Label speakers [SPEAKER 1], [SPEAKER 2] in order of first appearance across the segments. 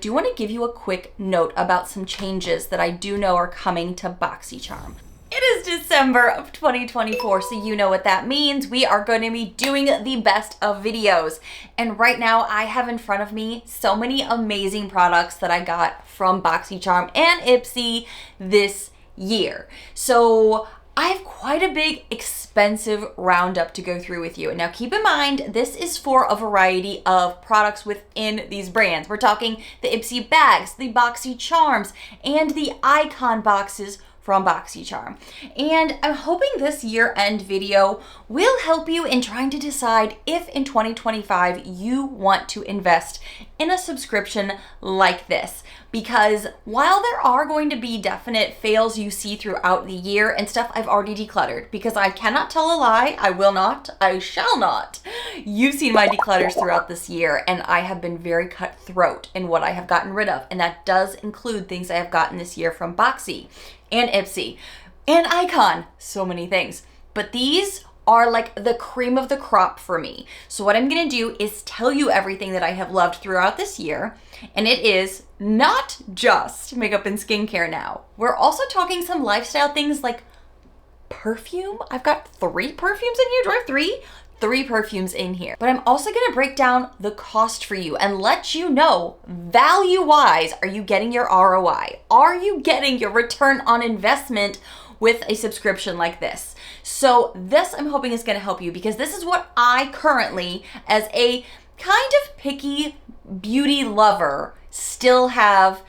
[SPEAKER 1] do want to give you a quick note about some changes that I do know are coming to Boxycharm. It is December of 2024, so you know what that means. We are going to be doing the best of videos. And right now I have in front of me so many amazing products that I got from Boxycharm and IPSY this year. So I have quite a big expensive roundup to go through with you. And now keep in mind, this is for a variety of products within these brands. We're talking the IPSY bags, the Boxycharms, and the icon boxes from Boxycharm. And I'm hoping this year-end video will help you in trying to decide if in 2025 you want to invest in a subscription like this. Because while there are going to be definite fails you see throughout the year and stuff I've already decluttered, because I cannot tell a lie, I will not, I shall not. You've seen my declutters throughout this year, and I have been very cutthroat in what I have gotten rid of. And that does include things I have gotten this year from Boxy and IPSY and Icon, so many things. But these are like the cream of the crop for me. So what I'm gonna do is tell you everything that I have loved throughout this year, and it is not just makeup and skincare now. We're also talking some lifestyle things like perfume. I've got 3 perfumes in here. Do I have 3? 3 perfumes in here. But I'm also gonna break down the cost for you and let you know, value-wise, are you getting your ROI? Are you getting your return on investment with a subscription like this? So this I'm hoping is gonna help you, because this is what I currently, as a kind of picky beauty lover, still have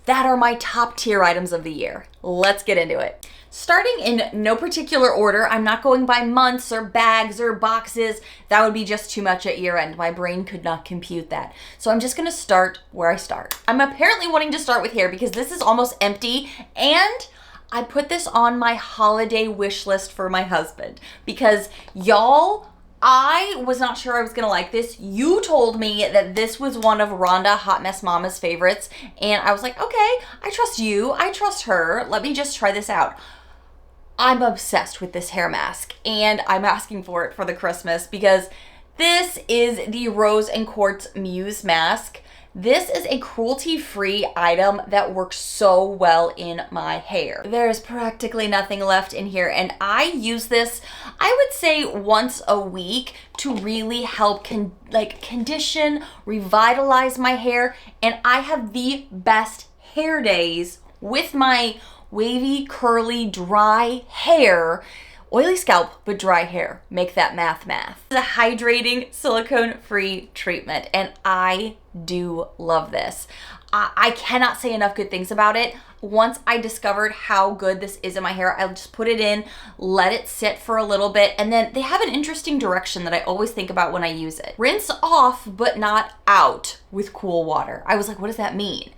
[SPEAKER 1] that are my top tier items of the year. Let's get into it. Starting in no particular order, I'm not going by months or bags or boxes. That would be just too much at year end. My brain could not compute that. So I'm just gonna start where I start. I'm apparently wanting to start with hair because this is almost empty, and I put this on my holiday wish list for my husband because y'all, I was not sure I was gonna like this. You told me that this was one of Rhonda Hot Mess Mama's favorites, and I was like, okay, I trust you, I trust her. Let me just try this out. I'm obsessed with this hair mask, and I'm asking for it for the Christmas because this is the Rose and Quartz Muse mask. This is a cruelty-free item that works so well in my hair. There's practically nothing left in here, and I use this, I would say, once a week to really help condition, revitalize my hair, and I have the best hair days with my wavy, curly, dry hair. Oily scalp, but dry hair. Make that math. It's a hydrating, silicone-free treatment, and I do love this. I cannot say enough good things about it. Once I discovered how good this is in my hair, I'll just put it in, let it sit for a little bit, and then they have an interesting direction that I always think about when I use it. Rinse off, but not out with cool water. I was like, what does that mean?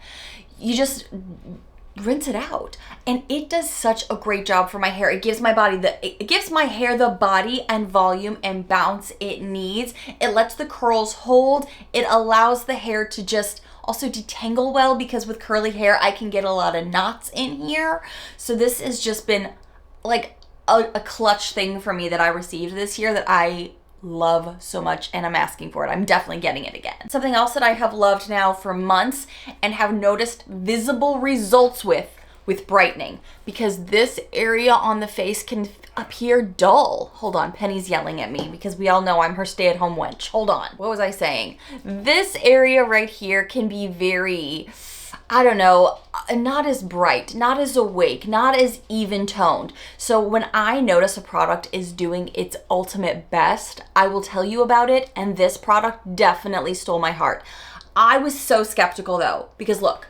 [SPEAKER 1] You just rinse it out, and it does such a great job for my hair. It gives my hair the body and volume and bounce it needs. It lets the curls hold. It allows the hair to just also detangle well, because with curly hair I can get a lot of knots in here. So this has just been like a clutch thing for me that I received this year that I love so much, and I'm asking for it. I'm definitely getting it again. Something else that I have loved now for months and have noticed visible results with brightening, because this area on the face can appear dull. Hold on, Penny's yelling at me because we all know I'm her stay-at-home wench. Hold on. What was I saying? This area right here can be very, I don't know, not as bright, not as awake, not as even toned. So when I notice a product is doing its ultimate best, I will tell you about it, and this product definitely stole my heart. I was so skeptical though, because look,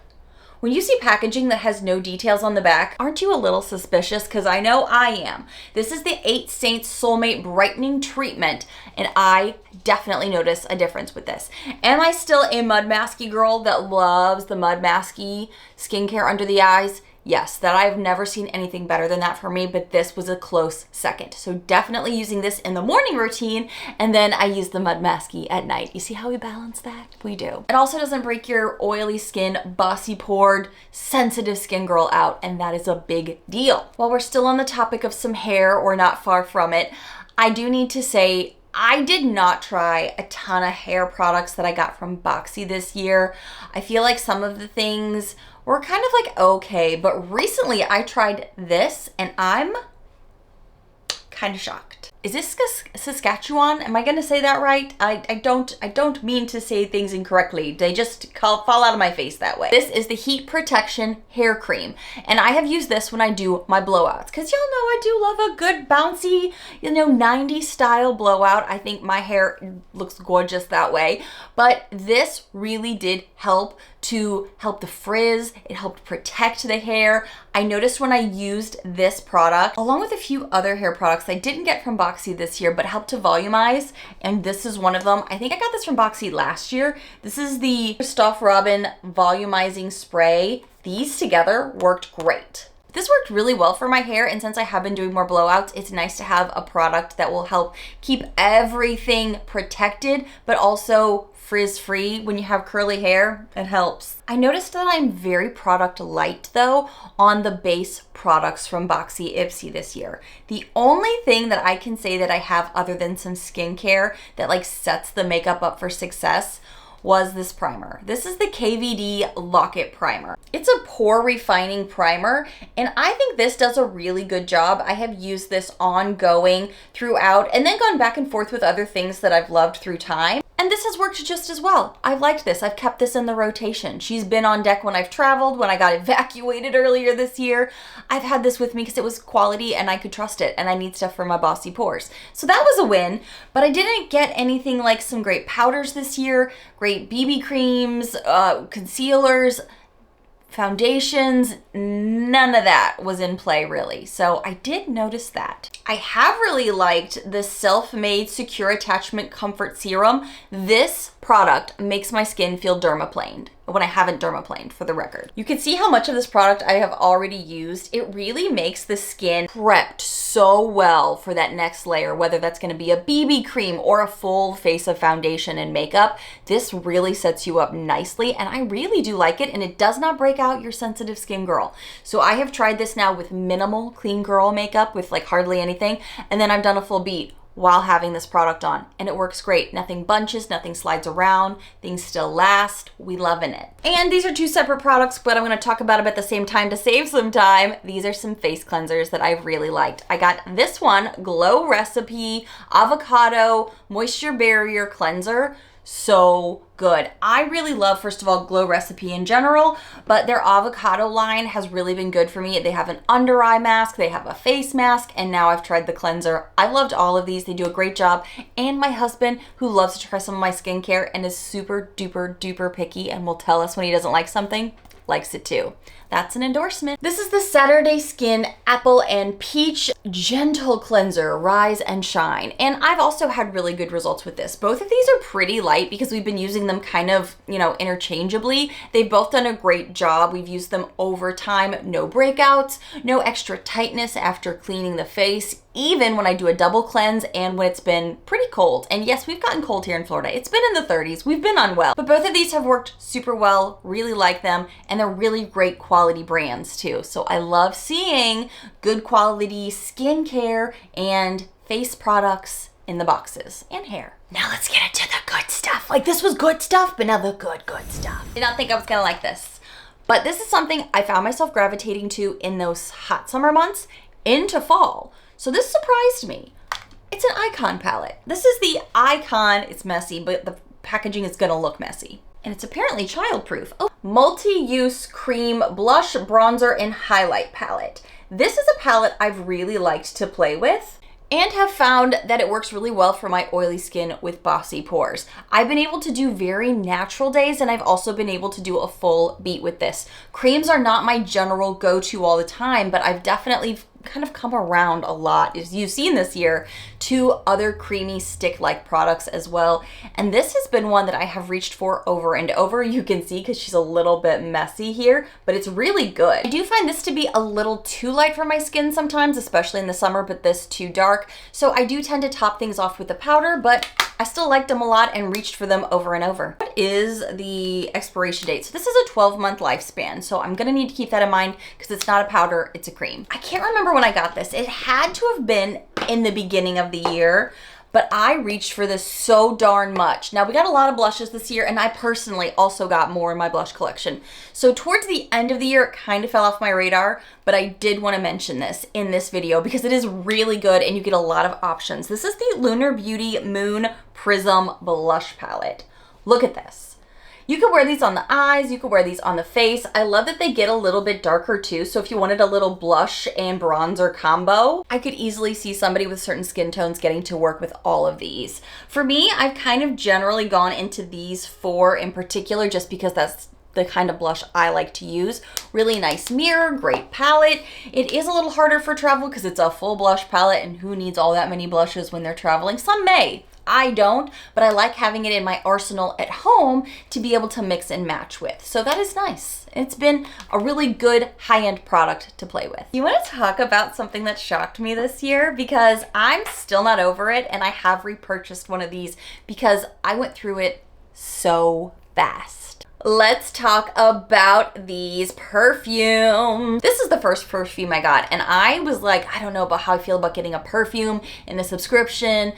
[SPEAKER 1] when you see packaging that has no details on the back, aren't you a little suspicious? Because I know I am. This is the 8 Saints Soulmate Brightening Treatment, and I definitely notice a difference with this. Am I still a mud masky girl that loves the mud masky skincare under the eyes? Yes, that I've never seen anything better than that for me, but this was a close second. So definitely using this in the morning routine, and then I use the mud masky at night. You see how we balance that? We do. It also doesn't break your oily skin, bossy pored, sensitive skin girl out, and that is a big deal. While we're still on the topic of some hair, or not far from it, I do need to say I did not try a ton of hair products that I got from Boxy this year. I feel like some of the things were kind of like okay, but recently I tried this and I'm kind of shocked. Is this Saskatchewan? Am I gonna say that right? I don't mean to say things incorrectly. They just fall out of my face that way. This is the Heat Protection Hair Cream. And I have used this when I do my blowouts. Cause y'all know I do love a good bouncy, 90s style blowout. I think my hair looks gorgeous that way. But this really did help the frizz. It helped protect the hair. I noticed when I used this product, along with a few other hair products I didn't get from Boxy this year, but helped to volumize, and this is one of them. I think I got this from Boxy last year. This is the Christophe Robin Volumizing Spray. These together worked great. This worked really well for my hair, and since I have been doing more blowouts, it's nice to have a product that will help keep everything protected, but also frizz-free. When you have curly hair, it helps. I noticed that I'm very product light though on the base products from Boxy IPSY this year. The only thing that I can say that I have other than some skincare that like sets the makeup up for success was this primer. This is the KVD Lock-It Primer. It's a pore refining primer, and I think this does a really good job. I have used this ongoing throughout and then gone back and forth with other things that I've loved through time. And this has worked just as well. I've liked this. I've kept this in the rotation. She's been on deck when I've traveled, when I got evacuated earlier this year. I've had this with me because it was quality and I could trust it, and I need stuff for my bossy pores. So that was a win, but I didn't get anything like some great powders this year, great BB creams, concealers, foundations, none of that was in play really. So I did notice that. I have really liked the Self-Made Secure Attachment Comfort Serum. This product makes my skin feel dermaplaned when I haven't dermaplaned, for the record. You can see how much of this product I have already used. It really makes the skin prepped so well for that next layer, whether that's gonna be a BB cream or a full face of foundation and makeup. This really sets you up nicely, and I really do like it, and it does not break out your sensitive skin, girl. So I have tried this now with minimal clean girl makeup, with like hardly anything, and then I've done a full beat while having this product on, and it works great. Nothing bunches, nothing slides around, things still last. We loving it. And these are two separate products, but I'm gonna talk about them at the same time to save some time. These are some face cleansers that I've really liked. I got this one, Glow Recipe Avocado Moisture Barrier Cleanser. So good. I really love, first of all, Glow Recipe in general, but their avocado line has really been good for me. They have an under eye mask, they have a face mask, and now I've tried the cleanser. I loved all of these. They do a great job. And my husband, who loves to try some of my skincare and is super duper duper picky and will tell us when he doesn't like something, likes it too. That's an endorsement. This is the Saturday Skin Apple and Peach Gentle Cleanser, Rise and Shine. And I've also had really good results with this. Both of these are pretty light because we've been using them kind of, interchangeably. They've both done a great job. We've used them over time. No breakouts, no extra tightness after cleaning the face, even when I do a double cleanse and when it's been pretty cold. And yes, we've gotten cold here in Florida. It's been in the 30s. We've been unwell. But both of these have worked super well, really like them, and they're really great quality brands too. So I love seeing good quality skincare and face products in the boxes, and hair. Now let's get into the good stuff. Like, this was good stuff, but now the good stuff. Did not think I was gonna like this. But this is something I found myself gravitating to in those hot summer months into fall. So this surprised me. It's an Icon palette. This is the Icon, it's messy, but the packaging is gonna look messy. And it's apparently childproof. Oh, multi-use cream blush, bronzer, and highlight palette. This is a palette I've really liked to play with and have found that it works really well for my oily skin with bossy pores. I've been able to do very natural days, and I've also been able to do a full beat with this. Creams are not my general go-to all the time, but I've definitely kind of come around a lot, as you've seen this year, to other creamy stick-like products as well. And this has been one that I have reached for over and over. You can see because she's a little bit messy here, but it's really good. I do find this to be a little too light for my skin sometimes, especially in the summer, but this too dark. So I do tend to top things off with the powder, but I still liked them a lot and reached for them over and over. What is the expiration date? So this is a 12-month lifespan, so I'm gonna need to keep that in mind because it's not a powder, it's a cream. I can't remember when I got this. It had to have been in the beginning of the year, but I reached for this so darn much. Now we got a lot of blushes this year, and I personally also got more in my blush collection. So towards the end of the year, it kind of fell off my radar, but I did want to mention this in this video because it is really good and you get a lot of options. This is the Lunar Beauty Moon Prism Blush Palette. Look at this. You could wear these on the eyes, you could wear these on the face. I love that they get a little bit darker too, so if you wanted a little blush and bronzer combo, I could easily see somebody with certain skin tones getting to work with all of these. For me, I've kind of generally gone into these four in particular just because that's the kind of blush I like to use. Really nice mirror, great palette. It is a little harder for travel because it's a full blush palette, and who needs all that many blushes when they're traveling? Some may. I don't, but I like having it in my arsenal at home to be able to mix and match with. So that is nice. It's been a really good high-end product to play with. You want to talk about something that shocked me this year? Because I'm still not over it, and I have repurchased one of these because I went through it so fast. Let's talk about these perfumes. This is the first perfume I got, and I was like, I don't know about how I feel about getting a perfume in a subscription.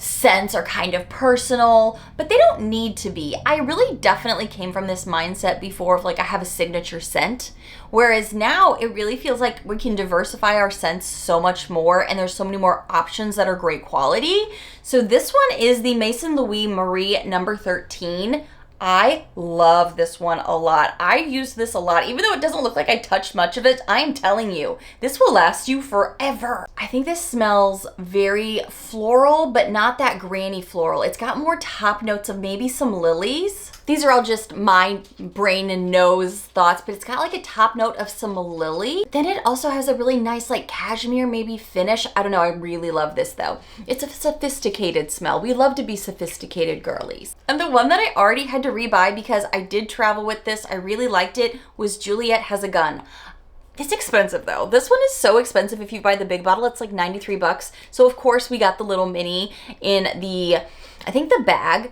[SPEAKER 1] Scents are kind of personal, but they don't need to be. I really definitely came from this mindset before of like I have a signature scent, whereas now it really feels like we can diversify our scents so much more, and there's so many more options that are great quality. So this one is the Maison Louis Marie number 13. I love this one a lot. I use this a lot. Even though it doesn't look like I touched much of it, I am telling you, this will last you forever. I think this smells very floral, but not that granny floral. It's got more top notes of maybe some lilies. These are all just my brain and nose thoughts, but it's got like a top note of some lily. Then it also has a really nice like cashmere maybe finish. I don't know, I really love this though. It's a sophisticated smell. We love to be sophisticated girlies. And the one that I already had to rebuy because I did travel with this, I really liked it, was Juliet Has a Gun. It's expensive though. This one is so expensive. If you buy the big bottle, it's like 93 bucks. So of course we got the little mini in the, I think the bag.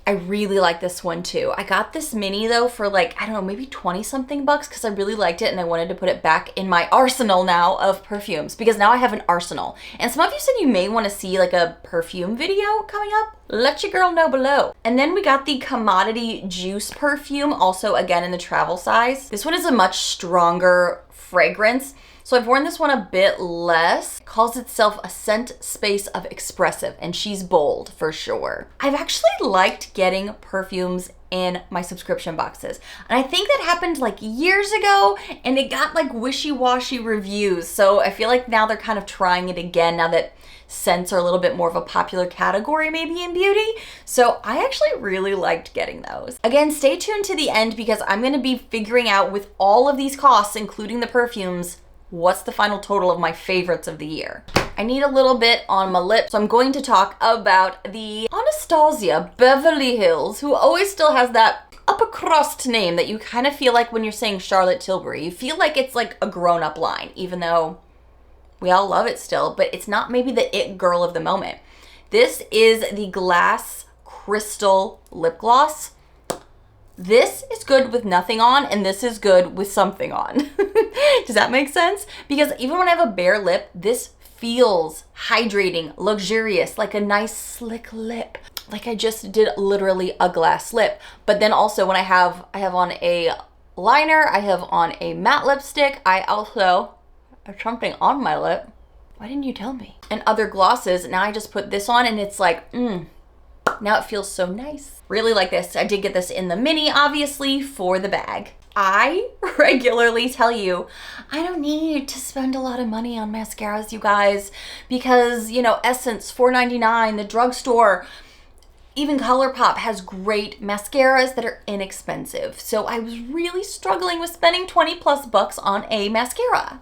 [SPEAKER 1] I really like this one too. I got this mini though for like, I don't know, maybe 20 something bucks because I really liked it and I wanted to put it back in my arsenal now of perfumes because now I have an arsenal. And some of you said you may want to see like a perfume video coming up. Let your girl know below. And then we got the Commodity Juice perfume, also again in the travel size. This one is a much stronger fragrance. So I've worn this one a bit less. It calls itself a scent space of expressive, and she's bold for sure. I've actually liked getting perfumes in my subscription boxes. And I think that happened like years ago and it got like wishy-washy reviews. So I feel like now they're kind of trying it again now that scents are a little bit more of a popular category maybe in beauty. So I actually really liked getting those. Again, stay tuned to the end because I'm gonna be figuring out with all of these costs, including the perfumes, what's the final total of my favorites of the year. I need a little bit on my lips, so I'm going to talk about the Anastasia Beverly Hills, who always still has that upper crust name that you kind of feel like when you're saying Charlotte Tilbury. You feel like it's like a grown-up line, even though we all love it still, but it's not maybe the it girl of the moment. This is the Glass Crystal Lip Gloss. This is good with nothing on, and this is good with something on. Does that make sense? Because even when I have a bare lip, this feels hydrating, luxurious, like a nice slick lip. Like I just did literally a glass lip. But then also when I have on a liner, I have on a matte lipstick, I also have something on my lip. Why didn't you tell me? And other glosses, now I just put this on and it's like, now it feels so nice. Really like this. I did get this in the mini, obviously, for the bag. I regularly tell you, I don't need to spend a lot of money on mascaras, you guys, because, you know, Essence, $4.99, the drugstore, even ColourPop has great mascaras that are inexpensive. So I was really struggling with spending 20 plus bucks on a mascara.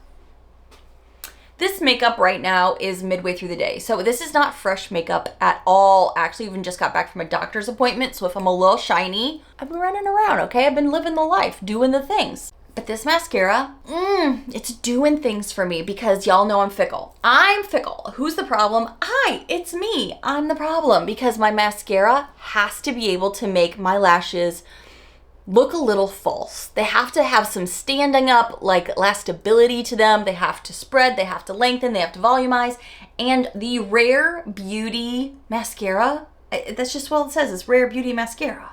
[SPEAKER 1] This makeup right now is midway through the day. So this is not fresh makeup at all. I actually even just got back from a doctor's appointment. So if I'm a little shiny, I've been running around, okay? I've been living the life, doing the things. But this mascara, it's doing things for me because y'all know I'm fickle. I'm fickle. Who's the problem? It's me. I'm the problem because my mascara has to be able to make my lashes look a little false. They have to have some standing up, like elastability to them. They have to spread, they have to lengthen, they have to volumize. And the Rare Beauty mascara, that's just what it says, it's Rare Beauty mascara.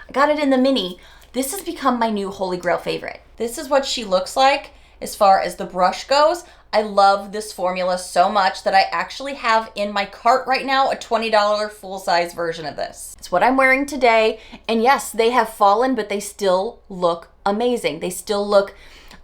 [SPEAKER 1] I got it in the mini. This has become my new holy grail favorite. This is what she looks like as far as the brush goes. I love this formula so much that I actually have in my cart right now a $20 full-size version of this. It's what I'm wearing today. And yes, they have fallen, but they still look amazing. They still look,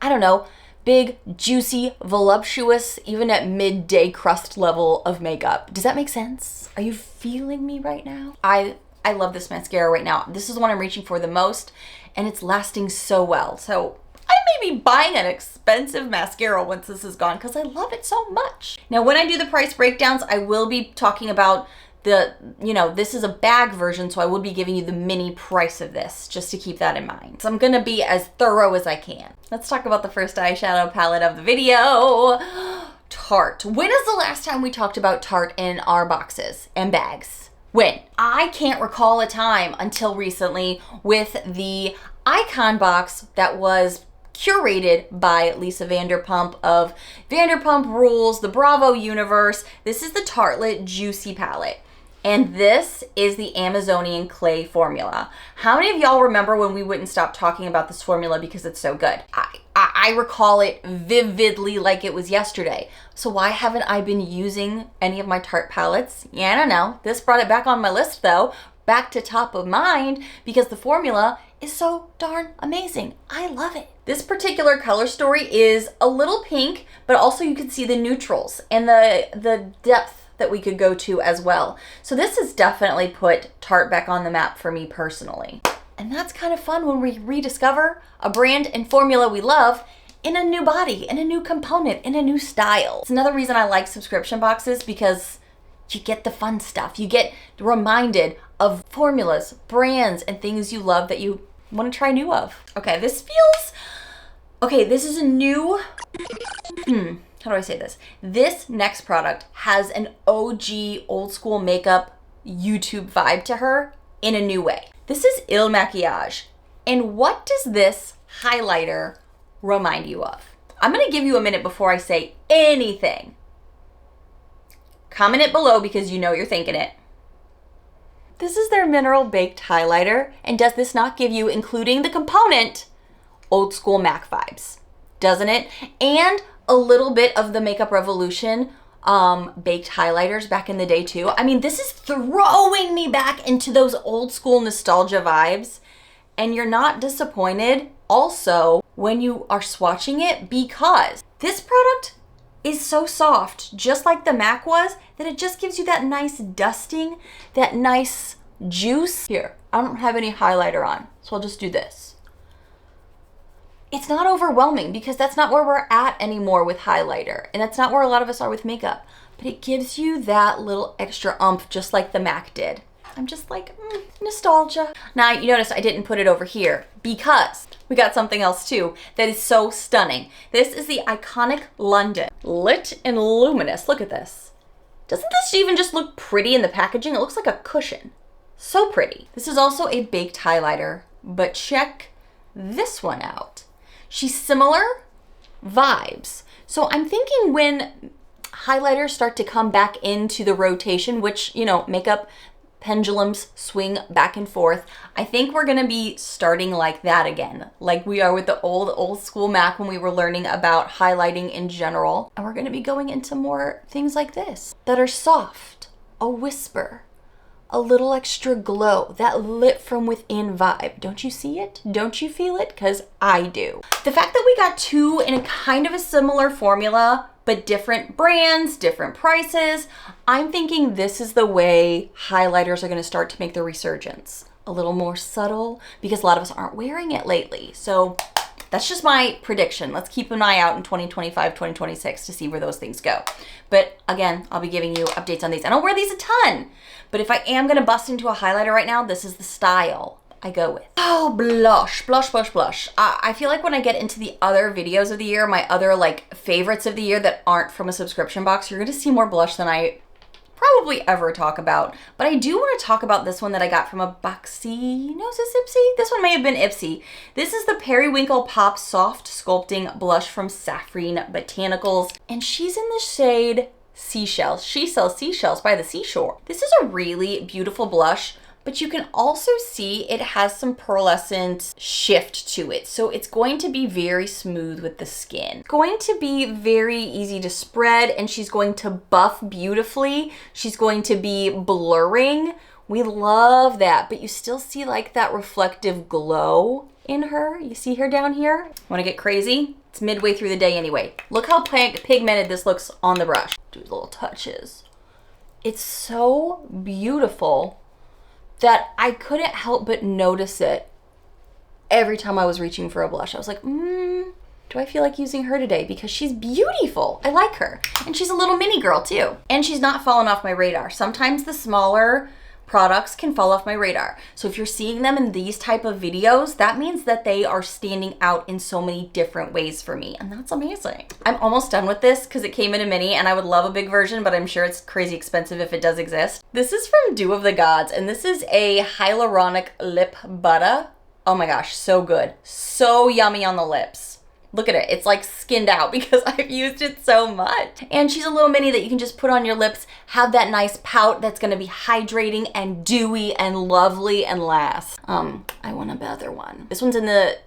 [SPEAKER 1] I don't know, big, juicy, voluptuous, even at midday crust level of makeup. Does that make sense? Are you feeling me right now? I love this mascara right now. This is the one I'm reaching for the most, and it's lasting so well. So I may be buying an expensive mascara once this is gone because I love it so much. Now, when I do the price breakdowns, I will be talking about this is a bag version, so I will be giving you the mini price of this, just to keep that in mind. So I'm gonna be as thorough as I can. Let's talk about the first eyeshadow palette of the video. Tarte. When is the last time we talked about Tarte in our boxes and bags? When? I can't recall a time until recently with the Icon box that was curated by Lisa Vanderpump of Vanderpump Rules, the Bravo Universe. This is the Tartelette Juicy palette. And this is the Amazonian clay formula. How many of y'all remember when we wouldn't stop talking about this formula because it's so good? I recall it vividly like it was yesterday. So why haven't I been using any of my Tarte palettes? Yeah, I don't know. This brought it back on my list though, back to top of mind because the formula is so darn amazing. I love it. This particular color story is a little pink, but also you can see the neutrals and the depth that we could go to as well. So this has definitely put Tarte back on the map for me personally. And that's kind of fun when we rediscover a brand and formula we love in a new body, in a new component, in a new style. It's another reason I like subscription boxes because you get the fun stuff. You get reminded of formulas, brands, and things you love that you want to try new of. Okay, this is a new, how do I say this? This next product has an OG old school makeup YouTube vibe to her in a new way. This is Il Makiage. And what does this highlighter remind you of? I'm gonna give you a minute before I say anything. Comment it below because you know you're thinking it. This is their mineral baked highlighter. And does this not give you, including the component, old school MAC vibes? Doesn't it? And a little bit of the Makeup Revolution baked highlighters back in the day too. I mean, this is throwing me back into those old school nostalgia vibes, and you're not disappointed also when you are swatching it because this product is so soft, just like the MAC was, that it just gives you that nice dusting, that nice juice. Here, I don't have any highlighter on, so I'll just do this. It's not overwhelming because that's not where we're at anymore with highlighter. And that's not where a lot of us are with makeup. But it gives you that little extra oomph just like the MAC did. I'm just like, nostalgia. Now, you notice I didn't put it over here because we got something else too that is so stunning. This is the iconic London. Lit and luminous. Look at this. Doesn't this even just look pretty in the packaging? It looks like a cushion. So pretty. This is also a baked highlighter, but check this one out. She's similar vibes. So I'm thinking when highlighters start to come back into the rotation, which, makeup pendulums swing back and forth, I think we're gonna be starting like that again, like we are with the old school MAC when we were learning about highlighting in general. And we're gonna be going into more things like this that are soft, a whisper, a little extra glow, that lit from within vibe. Don't you see it? Don't you feel it? Because I do. The fact that we got two in a kind of a similar formula, but different brands, different prices, I'm thinking this is the way highlighters are gonna start to make the resurgence. A little more subtle, because a lot of us aren't wearing it lately. So that's just my prediction. Let's keep an eye out in 2025, 2026 to see where those things go. But again, I'll be giving you updates on these. I don't wear these a ton, but if I am gonna bust into a highlighter right now, this is the style I go with. Oh, blush, blush, blush, blush. I feel like when I get into the other videos of the year, my other favorites of the year that aren't from a subscription box, you're gonna see more blush than I probably ever talk about, but I do want to talk about this one that I got from a Boxy, no, is this IPSY? This one may have been IPSY. This is the Periwinkle Pop Soft Sculpting Blush from Saffrine Botanicals, and she's in the shade Seashells. She sells seashells by the seashore. This is a really beautiful blush, but you can also see it has some pearlescent shift to it. So it's going to be very smooth with the skin. Going to be very easy to spread, and she's going to buff beautifully. She's going to be blurring. We love that, but you still see like that reflective glow in her. You see her down here? Want to get crazy? It's midway through the day anyway. Look how pigmented this looks on the brush. Do little touches. It's so beautiful that I couldn't help but notice it every time I was reaching for a blush. I was like, do I feel like using her today? Because she's beautiful. I like her. And she's a little mini girl too. And she's not fallen off my radar. Sometimes the smaller products can fall off my radar. So if you're seeing them in these type of videos, that means that they are standing out in so many different ways for me. And that's amazing. I'm almost done with this because it came in a mini and I would love a big version, but I'm sure it's crazy expensive if it does exist. This is from Dew of the Gods, and this is a hyaluronic lip butter. Oh my gosh, so good. So yummy on the lips. Look at it, it's like skinned out because I've used it so much. And she's a little mini that you can just put on your lips, have that nice pout that's gonna be hydrating and dewy and lovely and last. I want a better one. This one's in the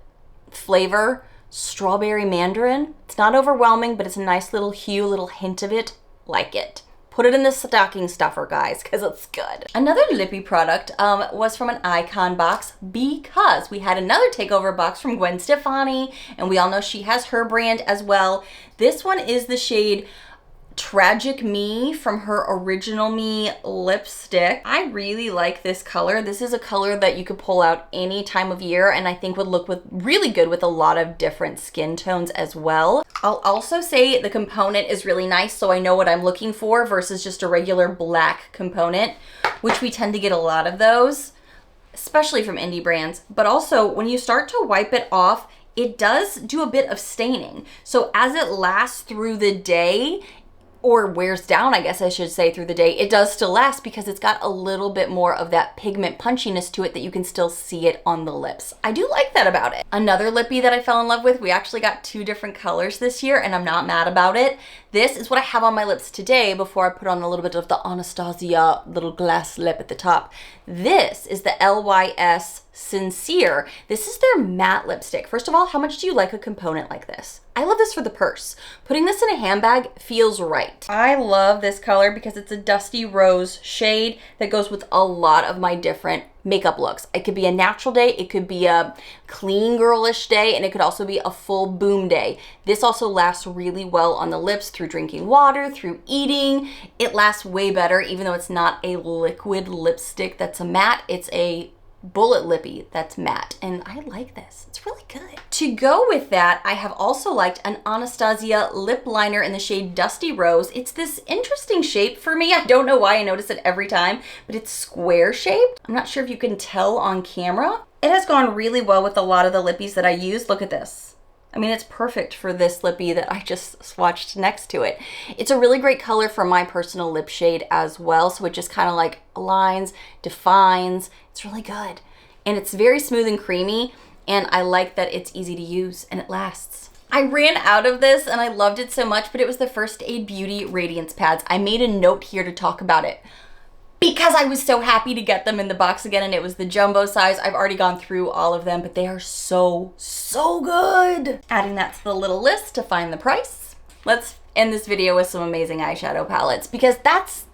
[SPEAKER 1] flavor Strawberry Mandarin. It's not overwhelming, but it's a nice little hue, little hint of it. Like it. Put it in the stocking stuffer, guys, because it's good. Another lippy product was from an Icon box because we had another takeover box from Gwen Stefani, and we all know she has her brand as well. This one is the shade Tragic Me from her Original Me lipstick. I really like this color. This is a color that you could pull out any time of year, and I think would look really good with a lot of different skin tones as well. I'll also say the component is really nice, so I know what I'm looking for versus just a regular black component, which we tend to get a lot of those, especially from indie brands. But also when you start to wipe it off, it does do a bit of staining. So as it lasts through the day, or wears down, I guess I should say, through the day, it does still last because it's got a little bit more of that pigment punchiness to it that you can still see it on the lips. I do like that about it. Another lippy that I fell in love with, we actually got 2 different colors this year, and I'm not mad about it. This is what I have on my lips today before I put on a little bit of the Anastasia little glass lip at the top. This is the LYS Sincere. This is their matte lipstick. First of all, how much do you like a component like this? I love this for the purse. Putting this in a handbag feels right. I love this color because it's a dusty rose shade that goes with a lot of my different makeup looks. It could be a natural day, it could be a clean girlish day, and it could also be a full boom day. This also lasts really well on the lips through drinking water, through eating. It lasts way better, even though it's not a liquid lipstick that's a matte, it's a bullet lippy that's matte, and I like this. It's really good. To go with that, I have also liked an Anastasia lip liner in the shade Dusty Rose. It's this interesting shape for me. I don't know why I notice it every time, but it's square shaped. I'm not sure if you can tell on camera. It has gone really well with a lot of the lippies that I use. Look at this. I mean, it's perfect for this lippy that I just swatched next to it. It's a really great color for my personal lip shade as well. So it just kind of like aligns, defines. It's really good. And it's very smooth and creamy. And I like that it's easy to use and it lasts. I ran out of this and I loved it so much, but it was the First Aid Beauty Radiance Pads. I made a note here to talk about it because I was so happy to get them in the box again, and it was the jumbo size. I've already gone through all of them, but they are so good. Adding that to the little list to find the price. Let's end this video with some amazing eyeshadow palettes because that's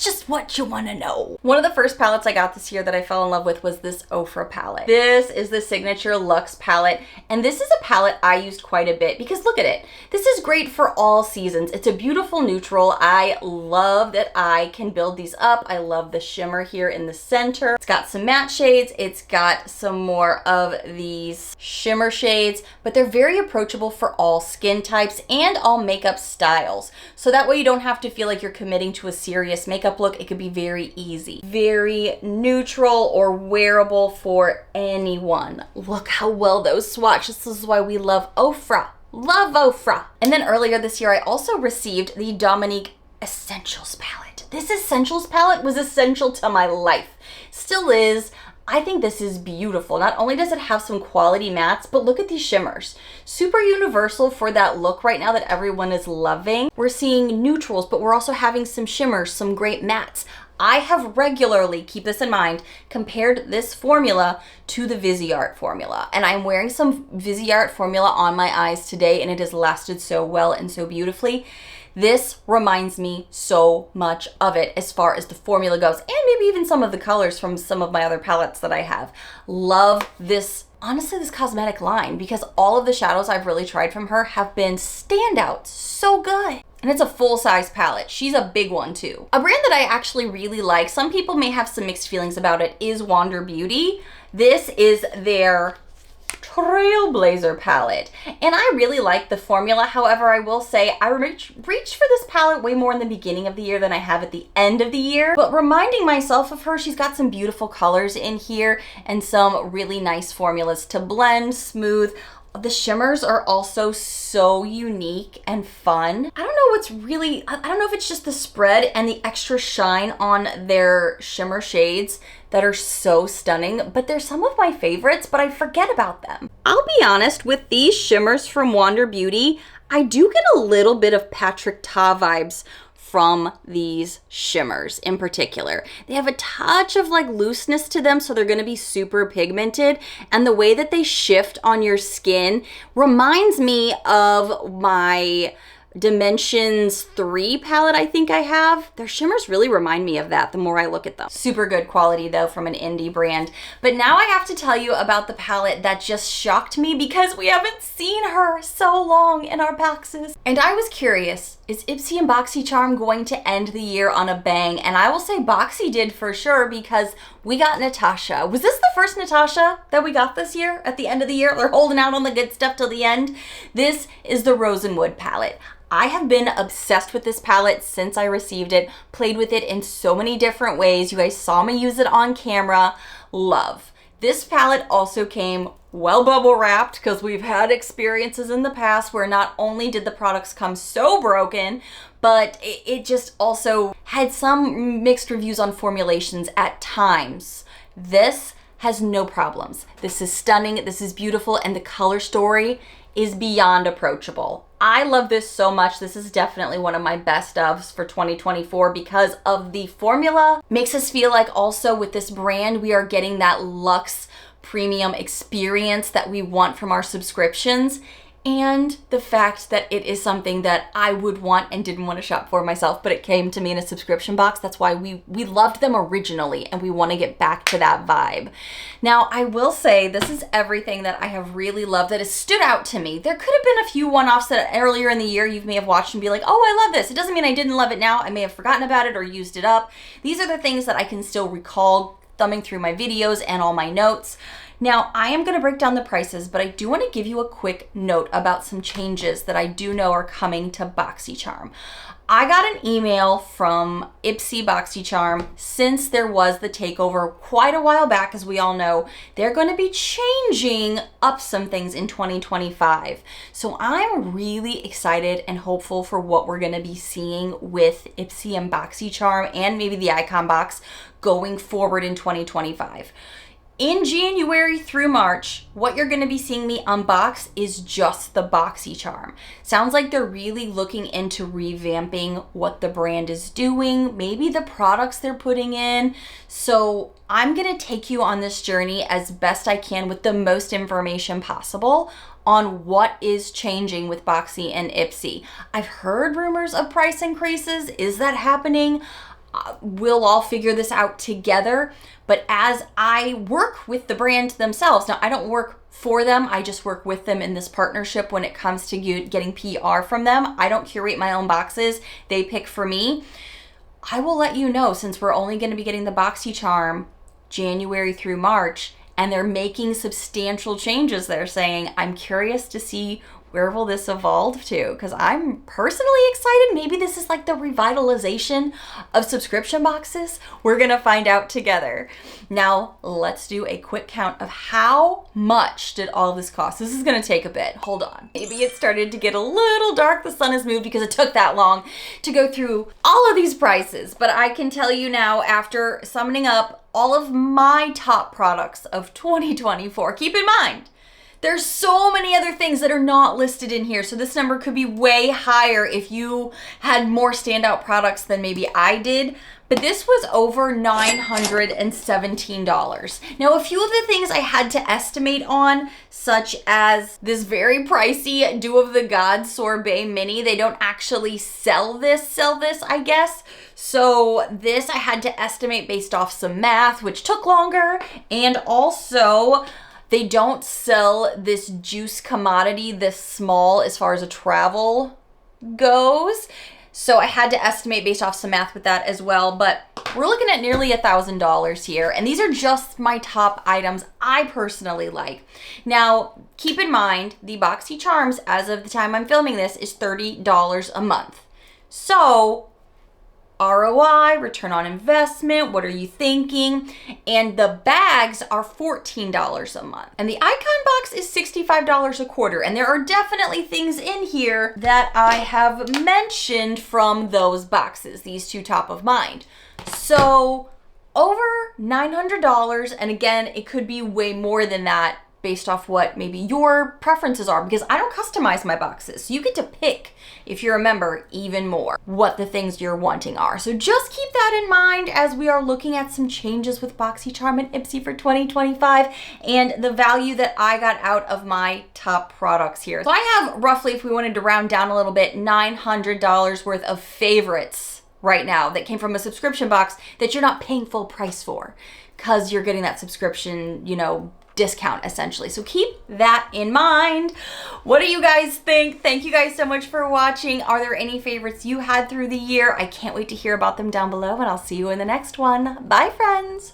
[SPEAKER 1] just what you want to know. One of the first palettes I got this year that I fell in love with was this Ofra palette. This is the Signature Luxe palette, and this is a palette I used quite a bit because look at it. This is great for all seasons. It's a beautiful neutral. I love that I can build these up. I love the shimmer here in the center. It's got some matte shades. It's got some more of these shimmer shades, but they're very approachable for all skin types and all makeup styles. So that way you don't have to feel like you're committing to a serious makeup look. It could be very easy, very neutral or wearable for anyone. Look how well those swatch. This is why we love Ofra. Love Ofra. And then earlier this year, I also received the Dominique Essentials palette. This Essentials palette was essential to my life. Still is. I think this is beautiful. Not only does it have some quality mattes, but look at these shimmers. Super universal for that look right now that everyone is loving. We're seeing neutrals, but we're also having some shimmers, some great mattes. I have regularly, keep this in mind, compared this formula to the Viseart formula. And I'm wearing some Viseart formula on my eyes today, and it has lasted so well and so beautifully. This reminds me so much of it as far as the formula goes, and maybe even some of the colors from some of my other palettes that I have. Love this, honestly, this cosmetic line, because all of the shadows I've really tried from her have been standouts. So good. And it's a full-size palette. She's a big one too. A brand that I actually really like, some people may have some mixed feelings about it, is Wander Beauty. This is their Trailblazer palette, and I really like the formula. However, I will say I reached for this palette way more in the beginning of the year than I have at the end of the year, but reminding myself of her, she's got some beautiful colors in here and some really nice formulas to blend, smooth. The shimmers are also so unique and fun. I don't know what's really, I don't know if it's just the spread and the extra shine on their shimmer shades that are so stunning, but they're some of my favorites, but I forget about them. I'll be honest, with these shimmers from Wander Beauty, I do get a little bit of Patrick Ta vibes from these shimmers in particular. They have a touch of like looseness to them, so they're gonna be super pigmented, and the way that they shift on your skin reminds me of my Dimensions 3 palette I think I have. Their shimmers really remind me of that the more I look at them. Super good quality though from an indie brand. But now I have to tell you about the palette that just shocked me because we haven't seen her so long in our boxes. And I was curious, is IPSY and Boxycharm going to end the year on a bang? And I will say Boxy did for sure, because we got Natasha. Was this the first Natasha that we got this year at the end of the year? They're holding out on the good stuff till the end. This is the Rosenwood palette. I have been obsessed with this palette since I received it, played with it in so many different ways. You guys saw me use it on camera. Love. This palette also came well bubble wrapped, because we've had experiences in the past where not only did the products come so broken, but it just also had some mixed reviews on formulations at times. This has no problems. This is stunning, this is beautiful, and the color story is beyond approachable. I love this so much. This is definitely one of my best ofs for 2024 because of the formula. Makes us feel like also with this brand, we are getting that luxe premium experience that we want from our subscriptions, and the fact that it is something that I would want and didn't want to shop for myself, but it came to me in a subscription box. That's why we loved them originally, and we want to get back to that vibe. Now, I will say this is everything that I have really loved that has stood out to me. There could have been a few one-offs that earlier in the year you may have watched and be like, oh, I love this. It doesn't mean I didn't love it now. I may have forgotten about it or used it up. These are the things that I can still recall thumbing through my videos and all my notes. Now, I am going to break down the prices, but I do want to give you a quick note about some changes that I do know are coming to Boxycharm. I got an email from IPSY Boxycharm since there was the takeover quite a while back. As we all know, they're going to be changing up some things in 2025. So I'm really excited and hopeful for what we're going to be seeing with IPSY and Boxycharm, and maybe the Icon Box going forward in 2025. In January through March, what you're going to be seeing me unbox is just the Boxycharm. Sounds like they're really looking into revamping what the brand is doing, maybe the products they're putting in. So I'm going to take you on this journey as best I can with the most information possible on what is changing with Boxy and IPSY. I've heard rumors of price increases. Is that happening? We'll all figure this out together. But as I work with the brand themselves, now I don't work for them, I just work with them in this partnership when it comes to getting PR from them. I don't curate my own boxes, they pick for me. I will let you know, since we're only going to be getting the Boxycharm January through March, and they're making substantial changes. They're saying, I'm curious to see Where will this evolve to? Because I'm personally excited. Maybe this is like the revitalization of subscription boxes. We're gonna find out together. Now, let's do a quick count of how much did all this cost. This is gonna take a bit. Hold on. Maybe it started to get a little dark. The sun has moved because it took that long to go through all of these prices. But I can tell you now, after summoning up all of my top products of 2024, keep in mind, there's so many other things that are not listed in here. So this number could be way higher if you had more standout products than maybe I did. But this was over $917. Now, a few of the things I had to estimate on, such as this very pricey Dew of the Gods Sorbet Mini. They don't actually sell this, I guess. So this I had to estimate based off some math, which took longer. And also, they don't sell this juice commodity this small as far as a travel goes. So I had to estimate based off some math with that as well, but we're looking at nearly $1,000 here. And these are just my top items I personally like. Now, keep in mind, the Boxycharms, as of the time I'm filming this, is $30 a month. So ROI, return on investment, what are you thinking? And the bags are $14 a month. And the icon box is $65 a quarter. And there are definitely things in here that I have mentioned from those boxes, these two top of mind. So over $900, and again, it could be way more than that based off what maybe your preferences are, because I don't customize my boxes. So you get to pick, if you're a member, even more what the things you're wanting are. So just keep that in mind as we are looking at some changes with Boxycharm and IPSY for 2025 and the value that I got out of my top products here. So I have roughly, if we wanted to round down a little bit, $900 worth of favorites right now that came from a subscription box that you're not paying full price for because you're getting that subscription, you know, discount essentially. So keep that in mind. What do you guys think? Thank you guys so much for watching. Are there any favorites you had through the year? I can't wait to hear about them down below, and I'll see you in the next one. Bye, friends.